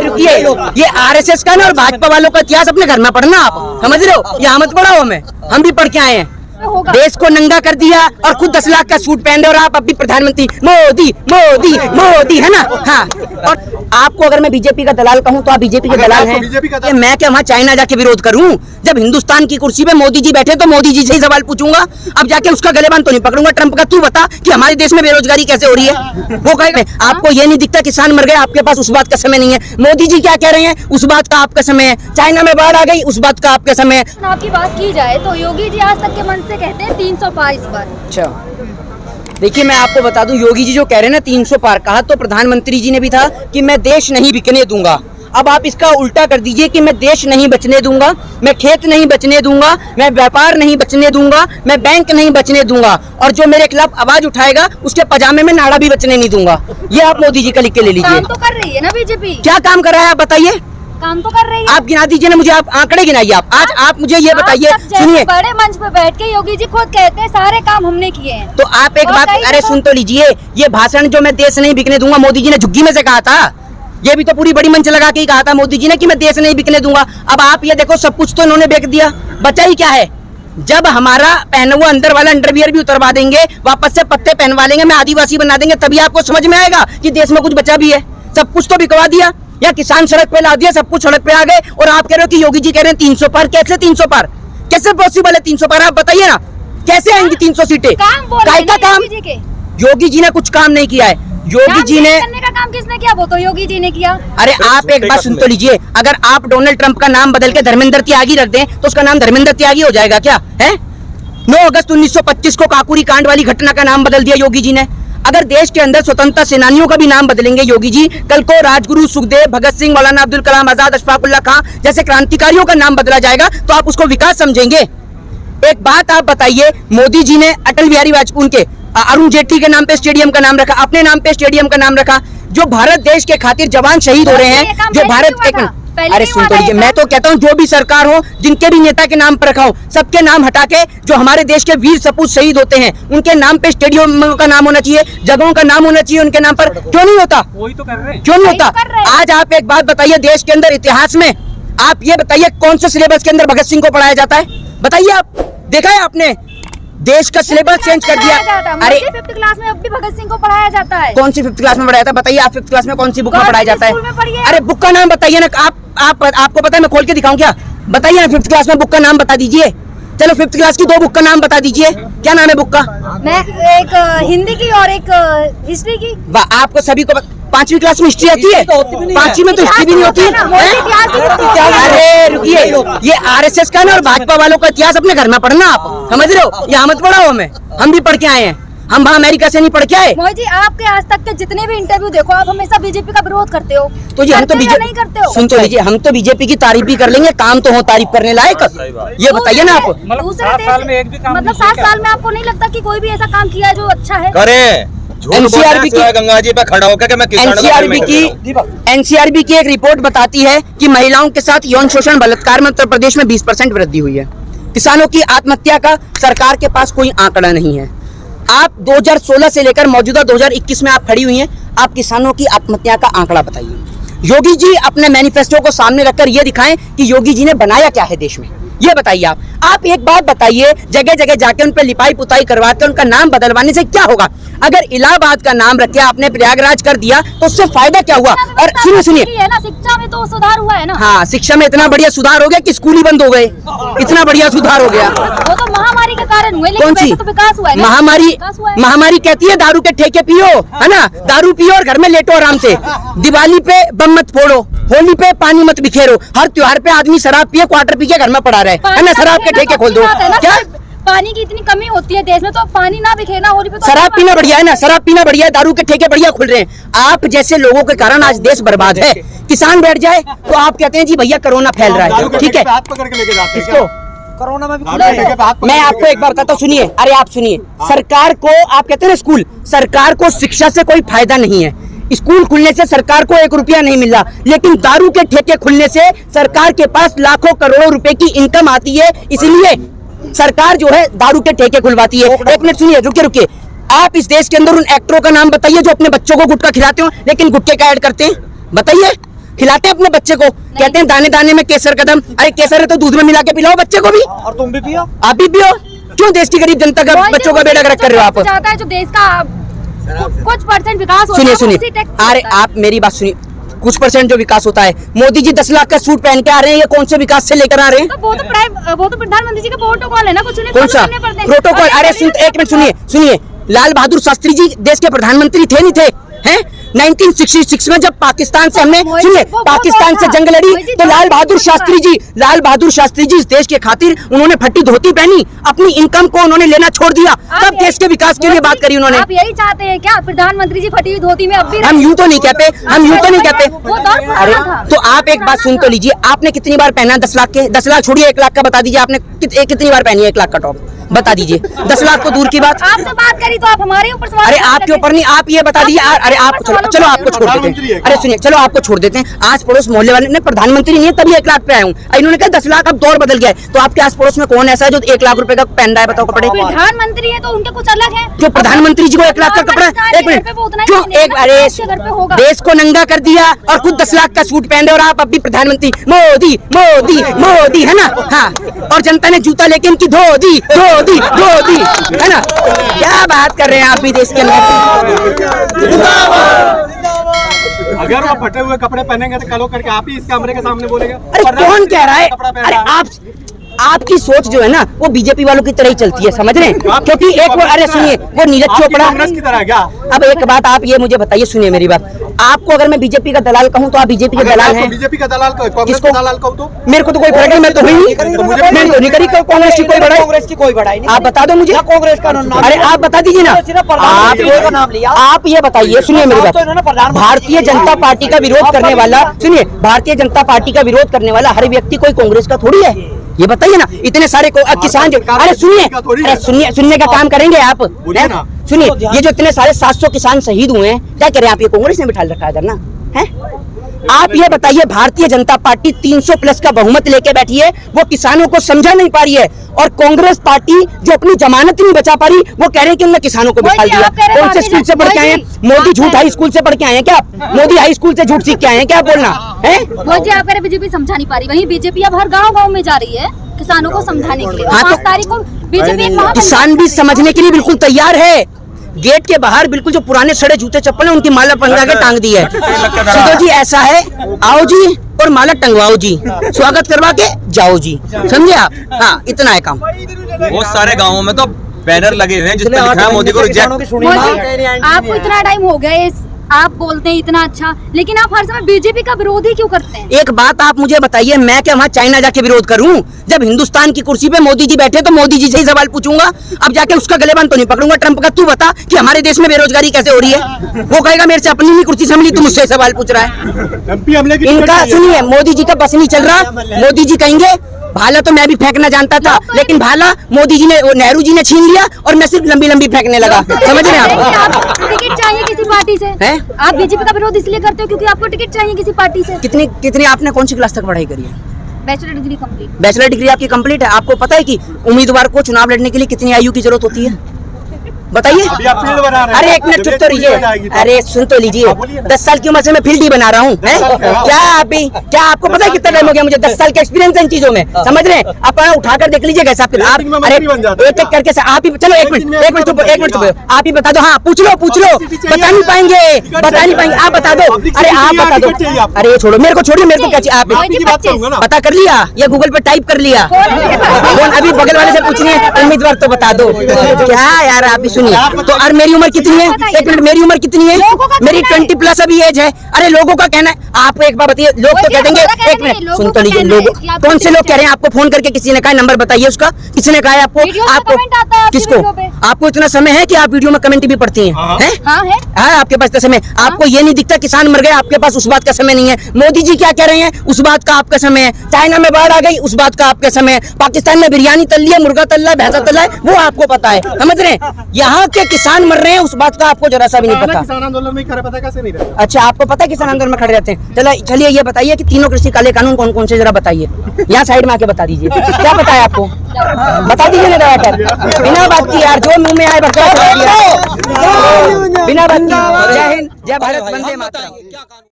रुकिए, ये आरएसएस का ना और भाजपा वालों का इतिहास अपने घर में पढ़ना, आप समझ रहे हो? यहाँ मत पढ़ाओ हमें, हम भी पढ़ के आए हैं। देश को नंगा कर दिया और खुद 10 लाख का सूट पहन रहे और आप अभी प्रधानमंत्री मोदी मोदी मोदी, है ना? हाँ, और आपको अगर मैं बीजेपी का दलाल कहूँ तो आप बीजेपी के दलाल हैं। मैं क्या वहाँ चाइना जाके विरोध करूँ? जब हिंदुस्तान की कुर्सी पे मोदी जी बैठे तो मोदी जी से ही सवाल पूछूंगा। अब जाके उसका गलेबान तो नहीं पकड़ूंगा ट्रंप का। तू बता कि हमारे देश में बेरोजगारी कैसे हो रही है? वो कहे आपको ये नहीं दिखता किसान मर गए, आपके पास उस बात का समय नहीं है। मोदी जी क्या कह रहे हैं? उस बात का आपका समय है। चाइना में बाढ़ आ गई, उस बात का आपका समय है। आपकी बात की जाए तो योगी जी आज तक के मन से कहते हैं 300 पार इस बार। अच्छा, देखिए मैं आपको बता दूं, योगी जी जो कह रहे हैं ना 300 पार, कहा तो प्रधानमंत्री जी ने भी था कि मैं देश नहीं बिकने दूंगा। अब आप इसका उल्टा कर दीजिए कि मैं देश नहीं बचने दूंगा, मैं खेत नहीं बचने दूंगा, मैं व्यापार नहीं बचने दूंगा, मैं बैंक नहीं बचने दूंगा, और जो मेरे खिलाफ आवाज उठाएगा उसके पजामे में नाड़ा भी बचने नहीं दूंगा। ये आप मोदी जी का लिख के ले लीजिए। काम तो कर रही है ना बीजेपी? क्या काम कर रहा है आप बताइए? काम तो कर रही है। आप गिना दीजिए ना मुझे, आप आंकड़े गिनाइए। आप आज मुझे ये बताइए, सुनिए, बड़े मंच पे बैठ के योगी जी खुद कहते हैं सारे काम हमने किए हैं। तो आप एक बात, अरे सुन तो लीजिए, ये भाषण जो मैं देश नहीं बिकने दूंगा मोदी जी ने झुग्गी में से कहा था, ये भी तो पूरी बड़ी मंच लगा के ही कहा था मोदी जी ने कि मैं देश नहीं बिकने दूंगा। अब आप ये देखो, सब कुछ तो इन्होंने बेच दिया, बचा ही क्या है? जब हमारा पहना हुआ अंदर वाला अंडरवियर भी उतरवा देंगे, वापस से पत्ते पहनवा लेंगे, मैं आदिवासी बना देंगे, तभी आपको समझ में आएगा कि देश में कुछ बचा भी है। सब कुछ तो बिकवा दिया, या किसान सड़क पे ला दिया, सब कुछ सड़क पे आ गए, और आप कह रहे हो कि योगी जी कह रहे हैं 300 पार। कैसे 300 पार? कैसे पॉसिबल है 300 पार? आप बताइए ना, कैसे आएंगी 300 सीटें? काय का काम? योगी जी ने कुछ काम नहीं किया है। योगी जी ने करने का काम किसने किया? वो तो योगी जी ने किया। अरे आप एक बात सुन तो लीजिए, अगर आप डोनाल्ड ट्रंप का नाम बदल के धर्मेंद्र त्यागी रख दें तो उसका नाम धर्मेंद्र त्यागी हो जाएगा क्या? है 9 अगस्त 1925 को काकुरी कांड वाली घटना का नाम बदल दिया योगी जी ने। अगर देश के अंदर स्वतंत्रता सेनानियों का भी नाम बदलेंगे योगी जी, कल को राजगुरु, सुखदेव, भगत सिंह, मौलाना अब्दुल कलाम आजाद, अशफाक उल्लाह खां जैसे क्रांतिकारियों का नाम बदला जाएगा तो आप उसको विकास समझेंगे? एक बात आप बताइए, मोदी जी ने अटल बिहारी वाजपेयी के अरुण जेटली के नाम पे स्टेडियम का नाम रखा, अपने नाम पे स्टेडियम का नाम रखा। जो भारत देश के खातिर जवान शहीद हो रहे हैं, जो भारत अरे सुन तो लीजिए, मैं तो कहता हूँ जो भी सरकार हो, जिनके भी नेता के नाम पर रखा हो, सबके नाम हटा के जो हमारे देश के वीर सपूत शहीद होते हैं उनके नाम पे स्टेडियम का नाम होना चाहिए, जगहों का नाम होना चाहिए उनके नाम पर। क्यों नहीं होता? वही तो कर रहे हैं। क्यों नहीं होता? आज आप एक बात बताइए, देश के अंदर इतिहास में आप ये बताइए कौन से सिलेबस के अंदर भगत सिंह को पढ़ाया जाता है? बताइए, आप देखा है आपने? देश का सिलेबस चेंज कर दिया। अरे 5th क्लास में अब भी भगत सिंह को पढ़ाया जाता है। कौन सी 5th क्लास में पढ़ाया था? बताइए आप 5th क्लास में कौन सी बुक में पढ़ाया जाता है? अरे बुक का नाम बताइए ना। आपको पता है, मैं खोल के दिखाऊं क्या? बताइए ना 5th क्लास में बुक का नाम बता दीजिए। चलो 5th क्लास की 2 बुक का नाम बता दीजिए। क्या नाम है बुक का? मैं एक हिंदी की और एक हिस्ट्री की। वाह, आपको सभी को 5वीं क्लास में हिस्ट्री आती है? 5वीं में तो हिस्ट्री भी नहीं होती है। अरे रुकिए, ये आरएसएस का ना और भाजपा वालों का इतिहास अपने घर में पढ़ना, आप समझ रहे हो? यहाँ मत पढ़ाओ हमें, हम भी पढ़ के आए हैं, हम वहाँ अमेरिका से नहीं पढ़ के आए। मोदी जी, आपके आज तक के जितने भी इंटरव्यू देखो, आप हमेशा बीजेपी का विरोध करते हो। तो जी हम तो बीजेपी नहीं करते हो। सुन तो लीजिए, हम तो बीजेपी की तारीफ भी कर लेंगे, काम तो हो तारीफ करने लायक। ये बताइए ना आप। मतलब 7 साल में एक भी काम, मतलब 7 साल में आपको नहीं लगता कि कोई भी ऐसा काम किया है जो अच्छा है? करें। एनसीआरबी की गंगा जी पे खड़ा होकर मैं एनसीआरबी की एक रिपोर्ट बताती है कि महिलाओं के साथ यौन शोषण, बलात्कार में उत्तर प्रदेश में 20% वृद्धि हुई है। किसानों की आत्महत्या का सरकार के पास कोई आंकड़ा नहीं है। आप 2016 से लेकर मौजूदा 2021 में आप खड़ी हुई हैं, आप किसानों की आत्महत्या का आंकड़ा बताइए। योगी जी अपने मैनिफेस्टो को सामने रखकर ये दिखाएं कि योगी जी ने बनाया क्या है देश में, ये बताइए आप एक बात बताइए। जगह जगह जाके उन पर लिपाई पुताई करवाते उनका नाम बदलवाने से क्या होगा? अगर इलाहाबाद का नाम रख के आपने प्रयागराज कर दिया तो उससे फायदा क्या हुआ? और सुनिए शिक्षा में तो सुधार हुआ है ना। हाँ, शिक्षा में इतना बढ़िया सुधार हो गया कि स्कूल ही बंद हो गए, इतना बढ़िया सुधार हो गया। वो तो महामारी के कारण हुए, कौन सी तो विकास हुआ है ना? महामारी कहती है दारू के ठेके पियो, है ना, दारू पियो और घर में लेटो आराम से। दिवाली पे बम मत फोड़ो, होली पे पानी मत बिखेरो, हर त्योहार पे आदमी शराब पिए, क्वार्टर पी के घर में पड़ा रहे, है ना, शराब के ठेके खोल दो। क्या पानी की इतनी कमी होती है देश में, तो पानी ना बिखेरना, होली पे तो शराब पीना बढ़िया है ना, शराब पीना बढ़िया है, दारू के ठेके बढ़िया खुल रहे हैं। आप जैसे लोगों के कारण आज देश बर्बाद है। किसान बैठ जाए तो आप कहते हैं जी भैया कोरोना फैल रहा है, ठीक है, इसको कोरोना में भी मैं आपको एक बार बताता हूँ, सुनिए। अरे आप सुनिए, सरकार को आप कहते हैं ना स्कूल, सरकार को शिक्षा से कोई फायदा नहीं है। स्कूल खुलने से सरकार को 1 रुपया नहीं मिल रहा, लेकिन दारू के ठेके खुलने से सरकार के पास लाखों करोड़ों रुपए की इनकम आती है, इसलिए सरकार जो है दारू के ठेके खुलवाती है। 1 मिनट सुनिए, रुकिए। आप इस देश के अंदर उन एक्टरों का नाम बताइए जो अपने बच्चों को गुटखा खिलाते हो लेकिन गुटखे का ऐड करते हैं, बताइए। खिलाते हैं अपने बच्चे को, कहते हैं दाने दाने में केसर कदम। अरे केसर है तो दूध में मिला के पिलाओ बच्चे को भी, और तुम भी पियो, आप भी पियो। क्यों देश की गरीब जनता का बच्चों का बेड़ा गर्क कर रहे हो आप? चाहता है जो देश का कुछ परसेंट विकास होता है, सुनिए सुनिए, अरे आप मेरी बात सुनिए, कुछ परसेंट जो विकास होता है, मोदी जी 10 लाख का सूट पहन के आ रहे हैं, ये कौन से विकास से लेकर आ रहे हैं? तो वो तो प्रधानमंत्री जी का प्रोटोकॉल है ना, कुछ उन्हें कौन सा follow करने पड़ते हैं। प्रोटोकॉल? अरे एक मिनट सुनिए, लाल बहादुर शास्त्री जी देश के प्रधानमंत्री थे नहीं थे? हैं 1966 में जब पाकिस्तान से हमने सुनिए पाकिस्तान से जंग लड़ी तो लाल बहादुर शास्त्री जी इस देश के खातिर उन्होंने फटी धोती पहनी, अपनी इनकम को उन्होंने लेना छोड़ दिया, तब देश के विकास के लिए बात करी उन्होंने। आप यही चाहते हैं क्या प्रधानमंत्री जी फटी हुई धोती में अब भी? हम यूं तो नहीं कहते, वो दौर पुराना अरे था। तो आप एक बात सुन तो लीजिए, आपने कितनी बार पहना 10 लाख के? 10 लाख छोड़िए, 1 लाख का बता दीजिए, आपने कितनी बार पहनी है 1 लाख का टॉप? बता दीजिए। 10 लाख तो दूर की बात, आपसे बात करी तो आप हमारे ऊपर सवाल। अरे आपके ऊपर नहीं, आप ये बता दीजिए। अरे आप चलो आपको छोड़ देते हैं, अरे सुनिए चलो आपको छोड़ देते हैं। आस पड़ोस मोहल्ले वाले ने प्रधानमंत्री नहीं है तभी 1 लाख पे आया हूँ, इन्होंने कहा 10 लाख, अब दौर बदल गया है। तो आपके आस पड़ोस में कौन ऐसा है जो 1 लाख रुपए का पहन रहा है? बताओ कपड़े। प्रधानमंत्री है तो उनके कुछ अलग है। जो प्रधानमंत्री जी को 1 लाख का कपड़ा, एक मिनट क्यों, एक अरे देश को नंगा कर दिया और खुद 10 लाख का सूट पहन रहे, और आप अब भी प्रधानमंत्री मोदी मोदी मोदी है ना? हाँ, और जनता ने जूता लेके इनकी धो दी है ना? क्या बात कर रहे हैं आप भी देश के अंदर। अगर वो फटे हुए कपड़े पहनेंगे तो कल करके आप ही इस कैमरे के सामने बोलेंगे। अरे कौन कह रहा है? अरे आपकी सोच जो है ना वो बीजेपी वालों की तरह ही चलती है, समझ रहे हैं? क्योंकि एक वो, अरे सुनिए, वो नीरज चोपड़ा कांग्रेस की तरह क्या? अब एक बात आप ये मुझे बताइए, सुनिए मेरी बात, आपको अगर मैं बीजेपी का दलाल कहूँ तो आप बीजेपी के दलाल हैं? बीजेपी का दलाल कांग्रेस का दलाल कहूँ तो मेरे को तो कोई फर्क नहीं, मैं तो हुई नहीं, मैंने तो नहीं करी कांग्रेस की कोई बड़ाई, आप बता दो मुझे कांग्रेस का नाम। अरे आप बता दीजिए ना, आप ये बताइए, सुनिए मेरी बात, भारतीय जनता पार्टी का विरोध करने वाला, सुनिए भारतीय जनता पार्टी का विरोध करने वाला हर व्यक्ति कोई कांग्रेस का थोड़ी है, ये बताइए ना। इतने सारे किसान जो, अरे सुनने का काम करेंगे आप, सुनिए ये जो इतने सारे 700 किसान शहीद हुए हैं, क्या करें आप? ये कांग्रेस ने बिठा रखा है इधर ना, है? आप ये बताइए, भारतीय जनता पार्टी 300 प्लस का बहुमत लेके बैठी है, वो किसानों को समझा नहीं पा रही है, और कांग्रेस पार्टी जो अपनी जमानत नहीं बचा पा रही, वो कह रहे हैं कि उन्होंने किसानों को बिठा दिया। कौन से स्कूल से पढ़ के आए हैं? मोदी झूठ हाई स्कूल से पढ़ के आए हैं क्या आप? मोदी हाई स्कूल से झूठ सीख के आए हैं क्या आप? बोलना है मोदी आप कह रहे बीजेपी समझा नहीं पा रही, वहीं बीजेपी अब हर गाँव में जा रही है किसानों को समझाने के लिए। 5 तारीख को बीजेपी किसान भी समझने के लिए बिल्कुल तैयार है। गेट के बाहर बिल्कुल जो पुराने सड़े जूते चप्पल है उनकी माला पंगा के टांग दी है। सीधो जी ऐसा है, आओ जी और माला टंगवाओ जी, स्वागत करवा के जाओ जी, समझे आप? हाँ, इतना है काम। बहुत सारे गाँवों में तो बैनर लगे हुए हैं जिसमें लिखा है मोदी को रिजेक्ट। आपको इतना टाइम हो गया, आप बोलते हैं इतना अच्छा, लेकिन आप हर समय बीजेपी का विरोध ही क्यों करते हैं? एक बात आप मुझे बताइए, मैं क्या वहाँ चाइना जाके विरोध करूं? जब हिंदुस्तान की कुर्सी पे मोदी जी बैठे तो मोदी जी से ही सवाल पूछूंगा, अब जाके उसका गलेबान तो नहीं पकड़ूंगा ट्रंप का। तू बता कि हमारे देश में बेरोजगारी कैसे हो रही है? वो कहेगा मेरे से अपनी ही कुर्सी संभली, तू मुझसे सवाल पूछ रहा है। इनका सुनिए, मोदी जी का बस नहीं चल रहा। मोदी जी कहेंगे भाला तो मैं भी फेंकना जानता था, लेकिन भाला मोदी जी ने, नेहरू जी ने छीन लिया और मैं सिर्फ लंबी लंबी फेंकने लगा। समझ रहे हैं आप? टिकट चाहिए किसी पार्टी से है? आप बीजेपी का विरोध इसलिए करते हो क्योंकि आपको टिकट चाहिए किसी पार्टी से। कितनी आपने कौन सी क्लास तक पढ़ाई करी है? Bachelor degree complete. Bachelor degree आपकी कंप्लीट है। आपको पता है कि उम्मीदवार को चुनाव लड़ने के लिए कितनी आयु की जरूरत होती है? बताइए। अरे एक मिनट चुप तो लीजिए, अरे सुन तो लीजिए, 10 साल की उम्र से मैं फील्ड ही बना रहा हूँ। क्या आपको पता है कितना टाइम हो गया मुझे? 10 साल का एक्सपीरियंस है इन चीजों में, समझ रहे हैं? आप उठाकर देख लीजिए कैसा फिर आप, अरे एक एक करके आप ही, चलो एक मिनट आप ही बता दो। हाँ पूछ लो, बता नहीं पाएंगे, आप बता दो। अरे आप बता दो, अरे छोड़ो, मेरे को छोड़िए, मेरे को क्या चाहिए? आप पता कर लिया या गूगल पे टाइप कर लिया? अभी बगल वाले से पूछने उम्मीदवार तो बता दो। क्या यार आप ही तो। और मेरी उम्र कितनी है? एक मिनट, मेरी उम्र कितनी है? मेरी 20 प्लस अभी एज है। अरे लोगों का कहना है, आप एक बार बताइए, लोग तो कह देंगे, एक मिनट सुन तो लीजिए, लोग कौन से लोग कह रहे हैं? आपको फोन करके किसी ने कहा नंबर बताइए उसका, किसी ने कहा है आपको? किसको? आपको इतना समय है कि आप वीडियो में कमेंट भी पढ़ती हैं? हाँ, आपके पास समय, आपको ये नहीं दिखता किसान मर गए, आपके पास उस बात का समय नहीं है। मोदी जी क्या कह रहे हैं, उस बात का आपका समय है। चाइना में बाढ़ आ गई, उस बात का आपका समय है। पाकिस्तान में बिरयानी तल लिया, मुर्गा तल रहा है, भैंसा तल रहा है, वो आपको पता है, समझ रहे हैं? यहाँ के किसान मर रहे हैं, उस बात का आपको जरा सा भी नहीं पता। किसान आंदोलन में खड़े पता कैसे नहीं रहते? अच्छा, आपको पता है किसान आंदोलन में खड़े रहते हैं? चलिए ये बताइए कि तीनों कृषि काले कानून कौन कौन से, जरा बताइए। यहाँ साइड में आके बता दीजिए, क्या पता है आपको? बता दीजिए ना दबाकर, बिना बात की यार, जो मुंह में आए बता, बिना बात की। जय हिंद, जय भारत, वंदे मातरम।